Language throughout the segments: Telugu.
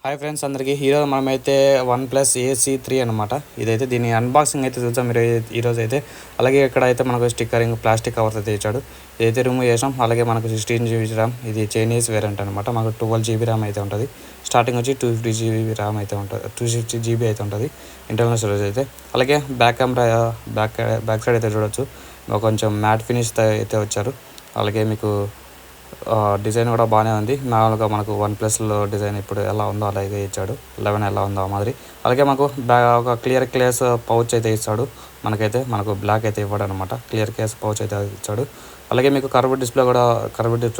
హాయ్ ఫ్రెండ్స్ అందరికీ ఈరోజు మనమైతే OnePlus AC3 అనమాట. ఇదైతే దీని అన్బాక్సింగ్ అయితే చూద్దాం మీరు ఈరోజు అయితే. అలాగే ఇక్కడ అయితే మనకు స్టిక్కరింగ్ ప్లాస్టిక్ కవర్స్ అయితే ఇచ్చాడు. ఇదైతే రిమూవ్ చేసాం. అలాగే మనకు 16 GB ర్యామ్, ఇది చైనీస్ వేరియంట్ అనమాట. మనకు 12 GB ర్యామ్ అయితే ఉంటుంది. స్టార్టింగ్ వచ్చి 250 GB ర్యామ్ అయితే ఉంటుంది, 260 GB అయితే ఉంటుంది ఇంటర్నల్ స్టోరేజ్ అయితే. అలాగే బ్యాక్ కెమెరా బ్యాక్ సైడ్ అయితే చూడొచ్చు, కొంచెం మ్యాట్ ఫినిష్ అయితే వచ్చారు. అలాగే మీకు డిజైన్ కూడా బాగానే ఉంది. మామూలుగా మనకు OnePlusలో డిజైన్ ఇప్పుడు ఎలా ఉందో అలాగే ఇచ్చాడు. 11 ఎలా ఉందో ఆ మాదిరి. అలాగే మాకు ఒక క్లియర్ కేస్ పౌచ్ అయితే ఇస్తాడు. మనకు బ్లాక్ అయితే ఇవ్వడు అనమాట, క్లియర్ కేస్ పౌచ్ అయితే ఇచ్చాడు. అలాగే మీకు కర్వ్డ్ డిస్ప్లే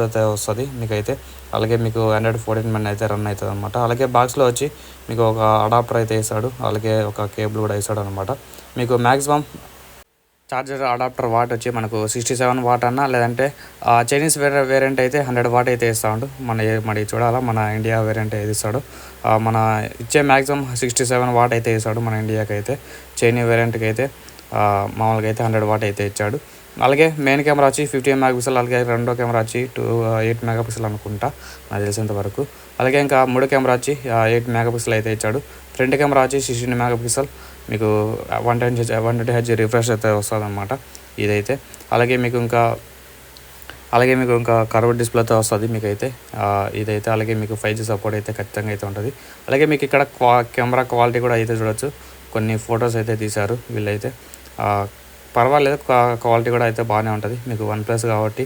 అయితే వస్తుంది మీకైతే. అలాగే మీకు Android 14 అయితే రన్ అవుతుంది అనమాట. అలాగే బాక్స్లో వచ్చి మీకు ఒక అడాప్టర్ అయితే ఇస్తాడు. అలాగే ఒక కేబుల్ కూడా ఇస్తాడు అనమాట. మీకు మ్యాక్సిమం చార్జర్ అడాప్టర్ వాట్ వచ్చి మనకు 67 వాట్ అన్నా, లేదంటే చైనీస్ వేరియంట్ అయితే 100 వాట్ అయితే ఇస్తాడు. మరి చూడాలా మన ఇండియా వేరియంట్ ఏది ఇస్తాడు. మన ఇచ్చే మ్యాక్సిమం 67 వాట్ అయితే ఇస్తాడు మన ఇండియాకి అయితే. చైనీ వేరియంట్కి అయితే మామూలుగా అయితే 100 వాట్ అయితే ఇచ్చాడు. అలాగే మెయిన్ కెమెరా వచ్చి 15 MP, అలాగే రెండో కెమెరా వచ్చి 8 MP అనుకుంటా నాకు తెలిసినంత వరకు. అలాగే ఇంకా మూడో కెమెరా వచ్చి 8 MP అయితే ఇచ్చాడు. ఫ్రంట్ కెమెరా వచ్చి 16 MP, మీకు 120Hz రిఫ్రెష్ అయితే వస్తుంది అనమాట ఇదైతే. అలాగే మీకు ఇంకా కర్వ్డ్ డిస్ప్లేతో వస్తుంది మీకైతే ఇదైతే. అలాగే మీకు 5G సపోర్ట్ అయితే ఖచ్చితంగా అయితే ఉంటుంది. అలాగే మీకు ఇక్కడ కెమెరా క్వాలిటీ కూడా అయితే చూడొచ్చు. కొన్ని ఫొటోస్ అయితే తీశారు వీళ్ళైతే. పర్వాలేదు, క్వాలిటీ కూడా అయితే బాగానే ఉంటుంది. మీకు OnePlus కాబట్టి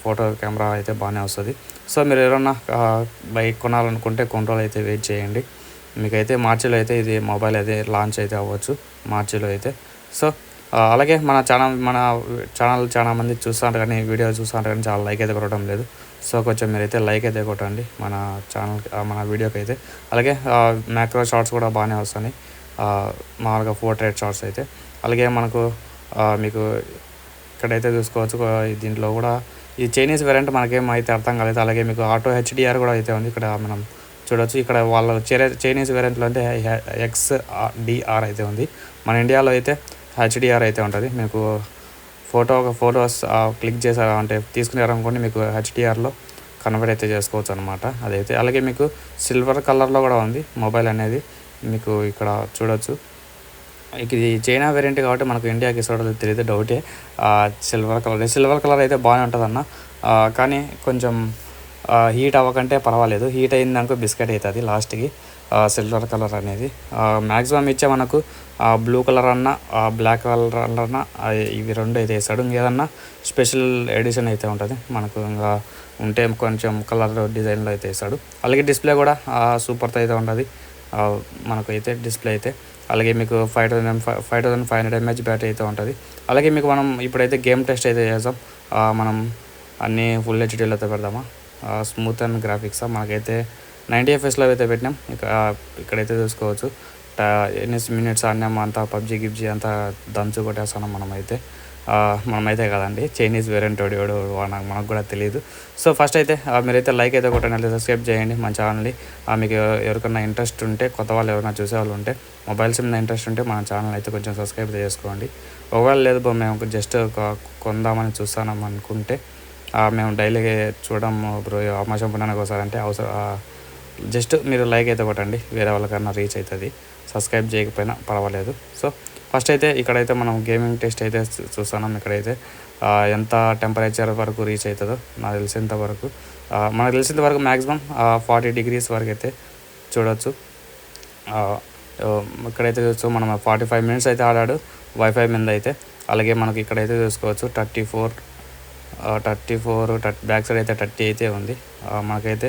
ఫోటో కెమెరా అయితే బాగానే వస్తుంది. సో మీరు ఎవరన్నా బైక్ కొనాలనుకుంటే కొన్ని రోజులు అయితే వెయిట్ చేయండి. మీకైతే మార్చిలో అయితే ఇది మొబైల్ అయితే లాంచ్ అయితే అవ్వచ్చు, మార్చిలో అయితే. సో అలాగే మన ఛానల్ చాలా మంది చూస్తుంటారు, కానీ వీడియో చూస్తుంటారు కానీ చాలా లైక్ అయితే కొట్టడం లేదు. సో కొంచెం మీరైతే లైక్ అయితే కొట్టండి మన ఛానల్, మన వీడియోకి అయితే. అలాగే మ్యాక్రో షార్ట్స్ కూడా బాగానే వస్తున్నాయి, మామూలుగా పోర్ట్రేట్ షార్ట్స్ అయితే. అలాగే మీకు ఇక్కడైతే చూసుకోవచ్చు, దీంట్లో కూడా ఈ చైనీస్ వేరియంట్ మనకేం అయితే అర్థం కాలేదు. అలాగే మీకు ఆటో HDR కూడా అయితే ఉంది, ఇక్కడ మనం చూడొచ్చు. ఇక్కడ వాళ్ళ చైనీస్ వేరియంట్లో అంటే XDR అయితే ఉంది. మన ఇండియాలో అయితే HDR అయితే ఉంటుంది. మీకు ఫొటోస్ క్లిక్ చేసారా అంటే తీసుకున్నారనుకోండి, మీకు HDRలో కన్వర్ట్ అయితే చేసుకోవచ్చు అనమాట అదైతే. అలాగే మీకు సిల్వర్ కలర్లో కూడా ఉంది మొబైల్ అనేది, మీకు ఇక్కడ చూడొచ్చు. ఇది చైనా వేరియంట్ కాబట్టి మనకు ఇండియాకి ఇస్తాడో తెలియదు, డౌటే. సిల్వర్ కలర్ అయితే బాగానే ఉంటుంది అన్న, కానీ కొంచెం హీట్ అవ్వకంటే పర్వాలేదు. హీట్ అయిందనుకో బిస్కెట్ అవుతుంది లాస్ట్కి. సిల్వర్ కలర్ అనేది మ్యాక్సిమం ఇచ్చే మనకు బ్లూ కలర్ అన్న, బ్లాక్ కలర్ అన్న, ఇవి రెండు అయితే వేస్తాడు. ఇంకేదన్నా స్పెషల్ ఎడిషన్ అయితే ఉంటుంది మనకు, ఇంకా ఉంటే కొంచెం కలర్ డిజైన్లో అయితే వేస్తాడు. అలాగే డిస్ప్లే కూడా సూపర్తో అయితే ఉంటుంది మనకు అయితే డిస్ప్లే అయితే. అలాగే మీకు 5500 mAh బ్యాటరీ అయితే ఉంటుంది. అలాగే మీకు మనం ఇప్పుడైతే గేమ్ టెస్ట్ అయితే చేద్దాం. మనం అన్నీ ఫుల్ హెచ్డీలో అయితే పెడదామా, స్మూత్ అండ్ గ్రాఫిక్స్ మనకైతే 90 FPS అయితే పెట్టినాం. ఇక్కడైతే చూసుకోవచ్చు ఎన్ని మినిట్స్ ఆడినాము, అంతా పబ్జీ గిబ్జీ అంతా దంచు కొట్టేస్తున్నాం మనమైతే కదండి, చైనీస్ వేరియంట్ మనకు కూడా తెలియదు. సో ఫస్ట్ అయితే మీరైతే లైక్ అయితే కొట్టండి, సబ్స్క్రైబ్ చేయండి మన ఛానల్ని. మీకు ఎవరికైనా ఇంట్రెస్ట్ ఉంటే, కొత్త వాళ్ళు ఎవరైనా చూసేవాళ్ళు ఉంటే, మొబైల్స్ మీద ఇంట్రెస్ట్ ఉంటే మన ఛానల్ అయితే కొంచెం సబ్స్క్రైబ్ చేసుకోండి. ఒకవేళ లేదు మేము జస్ట్ కొందామని చూస్తాం అనుకుంటే, మేము డైలీ చూడడం బ్రో అవకాశం పుణ్యానికి ఒకసారి అంటే జస్ట్ మీరు లైక్ అయితే కొట్టండి, వేరే వాళ్ళకన్నా రీచ్ అవుతుంది. సబ్స్క్రైబ్ చేయకపోయినా పర్వాలేదు. సో ఫస్ట్ అయితే ఇక్కడైతే మనం గేమింగ్ టెస్ట్ అయితే చూస్తున్నాం. ఇక్కడైతే ఎంత టెంపరేచర్ వరకు రీచ్ అవుతుందో మనకు తెలిసినంత వరకు మ్యాక్సిమం 40 degrees వరకు అయితే చూడవచ్చు. ఇక్కడైతే చూస్తూ మనం 45 minutes అయితే ఆడాడు వైఫై మీద అయితే. అలాగే మనకి ఇక్కడైతే చూసుకోవచ్చు 34 బ్యాక్ సైడ్ అయితే 30 అయితే ఉంది. మనకైతే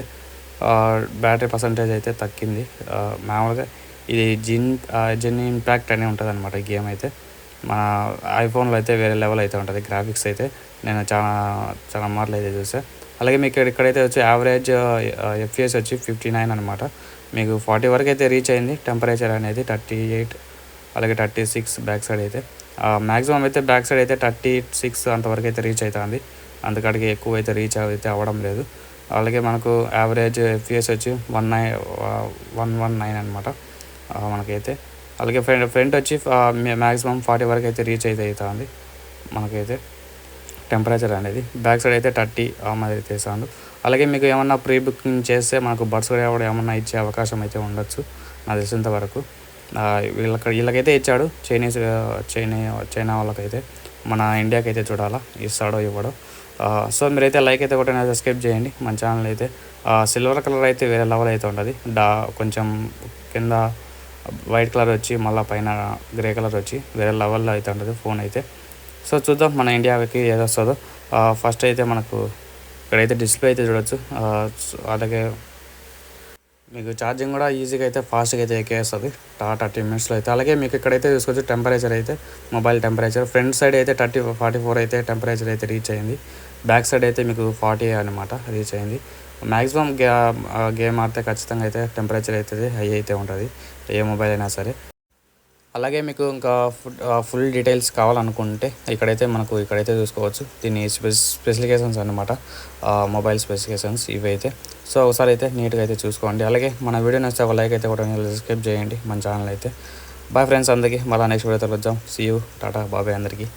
బ్యాటరీ పర్సంటేజ్ అయితే తగ్గింది. మామూలుగా ఇది జిన్ ఇంపాక్ట్ అని ఉంటుంది అనమాట ఈ గేమ్ అయితే. మన ఐఫోన్లో అయితే వేరే లెవెల్ అయితే ఉంటుంది గ్రాఫిక్స్ అయితే, నేను చాలా మార్లు అయితే చూసా. అలాగే మీకు ఇక్కడైతే వచ్చి యావరేజ్ FPS వచ్చి 59 అనమాట. మీకు 40 వరకు అయితే రీచ్ అయింది. టెంపరేచర్ అనేది 38, అలాగే 36 బ్యాక్ సైడ్ అయితే. మ్యాక్సిమం అయితే బ్యాక్ సైడ్ అయితే 36 అంతవరకు అయితే రీచ్ అవుతుంది, అందుకడికి ఎక్కువ అయితే రీచ్ అయితే అవ్వడం లేదు. అలాగే మనకు యావరేజ్ FPS వచ్చి 119 అనమాట మనకైతే. అలాగే ఫ్రంట్ వచ్చి మ్యాక్సిమం 40 వరకు అయితే రీచ్ అయితే అవుతుంది మనకైతే. టెంపరేచర్ అనేది. బ్యాక్ సైడ్ అయితే 30 ఆ మాదిరి అయితే సౌండ్. అలాగే మీకు ఏమన్నా ప్రీ బుకింగ్ చేస్తే మనకు బడ్స్ కూడా ఏమన్నా ఇచ్చే అవకాశం అయితే ఉండొచ్చు నాకు తెలిసినంత వరకు. వీళ్ళకైతే ఇచ్చాడు చైనా వాళ్ళకైతే. మన ఇండియాకి అయితే చూడాలా ఇస్తాడో ఇవ్వడో. సో మీరైతే లైక్ అయితే కొట్టిన సబ్స్క్రైబ్ చేయండి మన ఛానల్ అయితే. సిల్వర్ కలర్ అయితే వేరే లెవెల్ అయితే ఉంటుంది. కొంచెం కింద వైట్ కలర్ వచ్చి మళ్ళీ పైన గ్రే కలర్ వచ్చి వేరే లెవెల్లో అయితే ఉంటుంది ఫోన్ అయితే. సో చూద్దాం మన ఇండియాకి ఏది వస్తుందో. ఫస్ట్ అయితే మనకు ఇక్కడైతే డిస్ప్లే అయితే చూడొచ్చు. అలాగే మీకు ఛార్జింగ్ కూడా ఈజీగా అయితే ఫాస్ట్గా అయితే ఎక్కేస్తుంది 30 మినిట్స్లో అయితే. అలాగే మీకు ఇక్కడైతే చూసుకోవచ్చు టెంపరేచర్ అయితే, మొబైల్ టెంపరేచర్ ఫ్రంట్ సైడ్ అయితే 44 అయితే టెంపరేచర్ అయితే రీచ్ అయింది. బ్యాక్ సైడ్ అయితే మీకు 40 అనమాట రీచ్ అయింది. మ్యాక్సిమం గేమ్ ఆడితే ఖచ్చితంగా అయితే టెంపరేచర్ అయితే హై అయితే ఉంటుంది ఏ మొబైల్ అయినా సరే. అలాగే మీకు ఇంకా ఫుల్ డీటెయిల్స్ కావాలనుకుంటే ఇక్కడైతే చూసుకోవచ్చు దీని స్పెసిఫికేషన్స్ అనమాట. మొబైల్ స్పెసిఫికేషన్స్ ఇవి అయితే. సో ఒకసారి అయితే నీట్గా అయితే చూసుకోండి. అలాగే మన వీడియో నచ్చితే ఒక లైక్ అయితే కూడా సబ్స్క్రైబ్ చేయండి మన ఛానల్ అయితే. బాయ్ ఫ్రెండ్స్ అందరికీ. మళ్ళీ నెక్స్ట్ వీడియోతో వచ్చాం. సీ యూ, టాటా, బాబాయ్ అందరికీ.